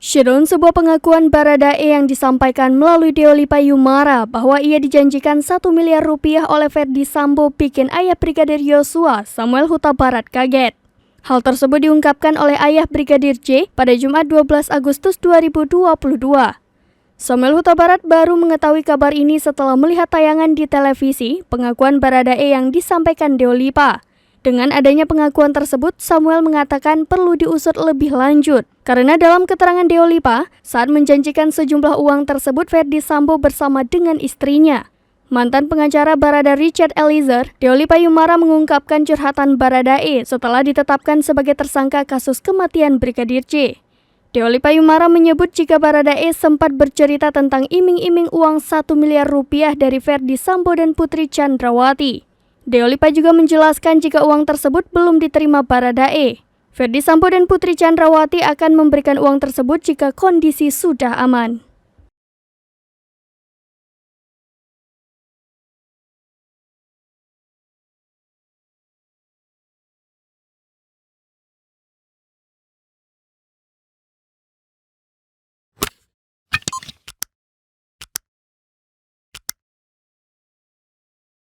Syirun sebuah pengakuan Baradae yang disampaikan melalui Deoli Payumara bahwa ia dijanjikan 1 miliar rupiah oleh Ferdy Sambo bikin ayah Brigadir Yosua, Samuel Huta Barat, kaget. Hal tersebut diungkapkan oleh ayah Brigadir J pada Jumat 12 Agustus 2022. Samuel Huta Barat baru mengetahui kabar ini setelah melihat tayangan di televisi pengakuan Baradae yang disampaikan Deoli Pa. Dengan adanya pengakuan tersebut, Samuel mengatakan perlu diusut lebih lanjut. Karena dalam keterangan Deoli Pa, saat menjanjikan sejumlah uang tersebut Ferdy Sambo bersama dengan istrinya. Mantan pengacara Barada Richard Eliezer, Deoli Payumara mengungkapkan curhatan Baradae setelah ditetapkan sebagai tersangka kasus kematian Brigadir J. Deoli Payumara menyebut jika Baradae sempat bercerita tentang iming-iming uang 1 miliar rupiah dari Ferdy Sambo dan Putri Chandrawati. Deoli Pa juga menjelaskan jika uang tersebut belum diterima Baradae. Ferdy Sambo dan Putri Chandrawati akan memberikan uang tersebut jika kondisi sudah aman.